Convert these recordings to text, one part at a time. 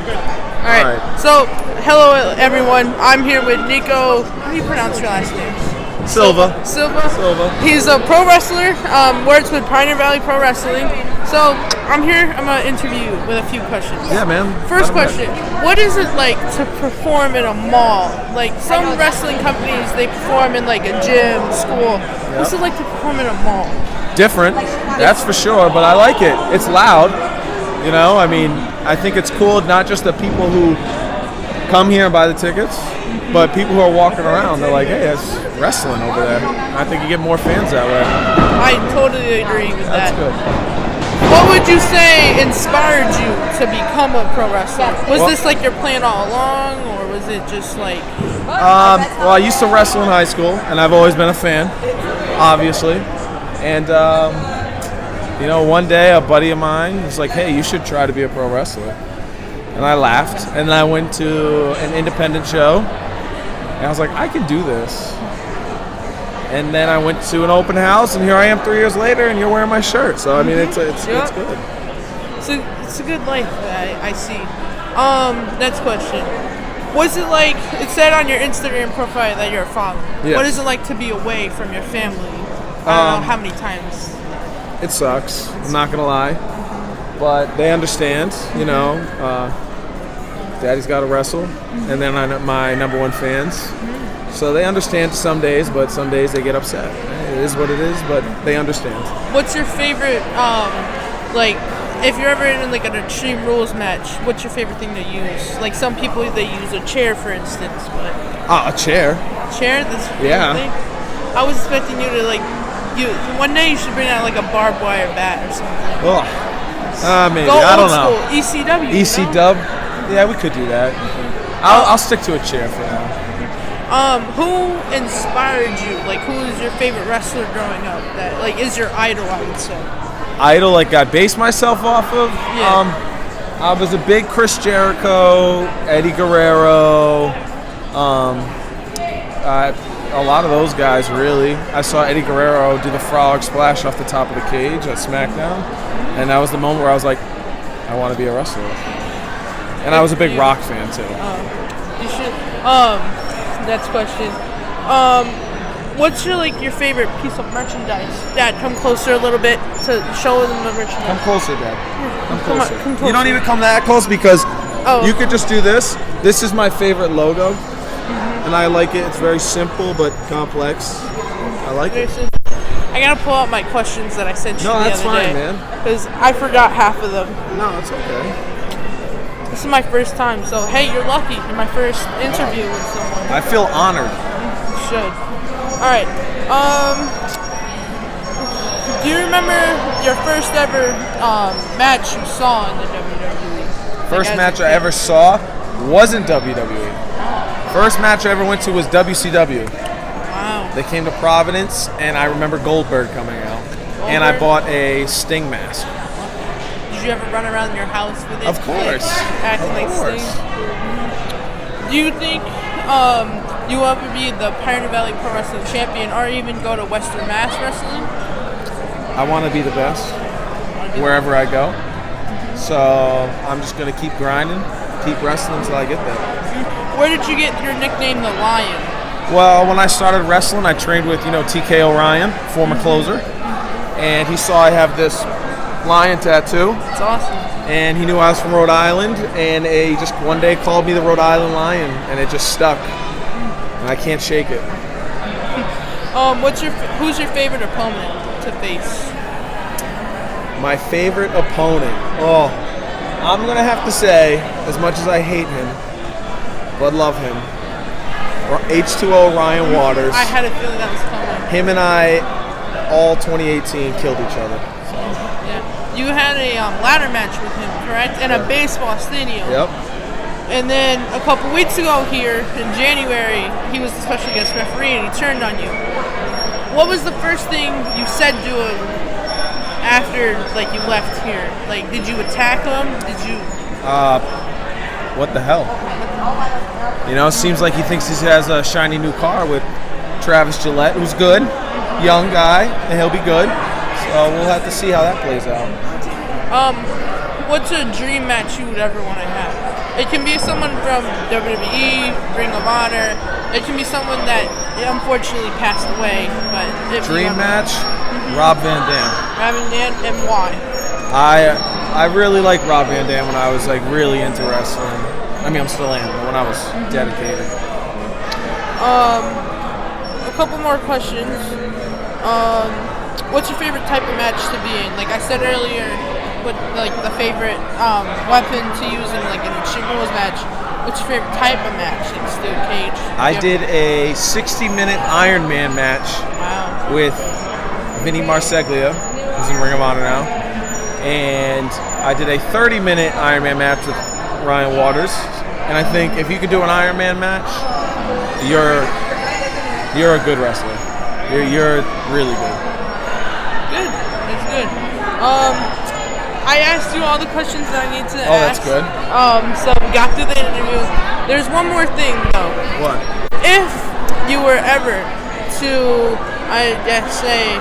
All right. So, hello everyone. I'm here with Nico. How do you pronounce your last name? Silva. Silva. He's a pro wrestler. Works with Pioneer Valley Pro Wrestling. So, I'm here. I'm gonna interview you with a few questions. Yeah, man. First question: what is it like to perform in a mall? Like some wrestling companies, they perform in like a gym, school. Yep. What's it like to perform in a mall? Different, that's for sure. But I like it. It's loud. You know, I mean, I think it's cool, not just the people who come here and buy the tickets, but people who are walking around. They're like, hey, that's wrestling over there. I think you get more fans that way. I totally agree with that. That's good. What would you say inspired you to become a pro wrestler? Was this like your plan all along, or was it just like... Well, I used to wrestle in high school, and I've always been a fan, obviously. And, you know, one day a buddy of mine was like, hey, you should try to be a pro wrestler. And I laughed, and then I went to an independent show, and I was like, I can do this. And then I went to an open house, and here I am 3 years later, and you're wearing my shirt. So, I mean, it's good. So it's a good life, I see. Next question. Was it like, it said on your Instagram profile that you're a father. Yes. What is it like to be away from your family? I don't know how many times. It sucks. I'm not gonna lie, but they understand. You know, Daddy's got to wrestle, and then my number one fans, so they understand some days, but some days they get upset. It is what it is, but they understand. What's your favorite? Like, if you're ever in like an Extreme Rules match, what's your favorite thing to use? Like some people they use a chair, for instance, but a chair. Chair. That's your favorite thing? I was expecting you to like. One day you should bring out like a barbed wire bat or something. Oh, maybe. Go I don't old know. School. ECW. ECW. Yeah, we could do that. I'll stick to a chair for now. Who inspired you? Like, who is your favorite wrestler growing up? That like is your idol? I would say. Idol, like I base myself off of. Yeah. I was a big Chris Jericho, Eddie Guerrero. A lot of those guys, really. I saw Eddie Guerrero do the frog splash off the top of the cage at SmackDown, and that was the moment where I was like, I want to be a wrestler. And I was a big rock fan too. You should. Next question. What's your favorite piece of merchandise? Dad, come closer a little bit to show them the merchandise. Come closer, Dad. Come closer. Come closer. You don't even come that close because you could just do this. This is my favorite logo. And I like it. It's very simple but complex. I like it. I gotta pull out my questions that I sent you the other day. No, that's fine, man. Because I forgot half of them. No, it's okay. This is my first time, so hey, you're lucky. You're my first interview with someone. I feel honored. You should. All right. Do you remember your first ever match you saw in the WWE? First match I ever saw wasn't WWE. First match I ever went to was WCW. Wow. They came to Providence, and I remember Goldberg coming out. And I bought a Sting mask. Did you ever run around your house with it? Of course. Acting like Sting? Do you think you will ever be the Pioneer Valley Pro Wrestling Champion or even go to Western Mass Wrestling? I want to be the best wherever I go. So I'm just going to keep grinding, keep wrestling until I get there. Where did you get your nickname, The Lion? Well, when I started wrestling, I trained with, TK O'Ryan, former closer. And he saw I have this lion tattoo. It's awesome. And he knew I was from Rhode Island. And he just one day called me the Rhode Island Lion. And it just stuck. And I can't shake it. Who's your favorite opponent to face? My favorite opponent? Oh, I'm going to have to say, as much as I hate him, but love him, or H2O Ryan Waters. I had a feeling that was coming. Him and I, all 2018, killed each other. So. Yeah. You had a ladder match with him, correct? In a baseball stadium. Yep. And then a couple weeks ago here, in January, he was the special guest referee and he turned on you. What was the first thing you said to him after, you left here? Did you attack him? Did you... What the hell? It seems like he thinks he has a shiny new car with Travis Gillette, who's good, young guy, and he'll be good. So we'll have to see how that plays out. What's a dream match you would ever want to have? It can be someone from WWE, Ring of Honor. It can be someone that unfortunately passed away. But Dream match, Rob Van Dam. Rob Van Dam, and why? I really liked Rob Van Dam when I was like really into wrestling. I mean, I'm still am, but when I was dedicated. A couple more questions. What's your favorite type of match to be in? Like I said earlier, what like the favorite weapon to use in like an Extreme Rules match? What's your favorite type of match? Like steel cage? I did a 60-minute Iron Man match with Vinny Marseglia, who's in Ring of Honor now, and I did a 30-minute Iron Man match with Ryan Waters. And I think if you could do an Iron Man match, you're a good wrestler. You're really good. Good. That's good. I asked you all the questions that I need to ask. Oh, that's good. So we got through the interview. There's one more thing though. What? If you were ever to, I guess, say,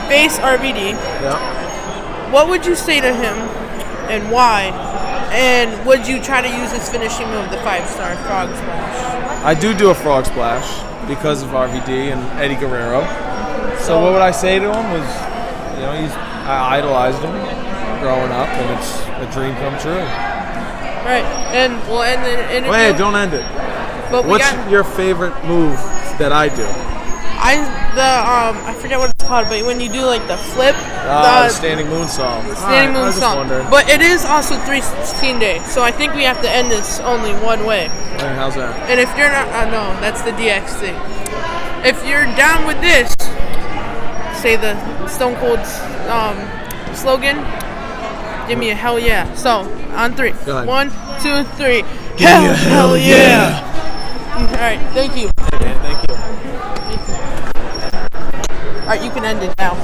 face RVD, what would you say to him, and why? And would you try to use his finishing move, the 5-star frog splash? I do a frog splash because of RVD and Eddie Guerrero. So what would I say to him was, you know, I idolized him growing up, and it's a dream come true. Right, and we'll end the interview. Wait, don't end it. But what's your favorite move that I do? I forget what it's called, but when you do like the flip, the standing moonsault. Standing moonsault. But it is also 316 day, so I think we have to end this only one way. And how's that? And if you're not, no, that's the DXT. If you're down with this, say the Stone Cold's slogan, give me a hell yeah. So on 3, 1, 2, 3, hell yeah. All right, thank you. Hey man, thank you. All right, you can end it now.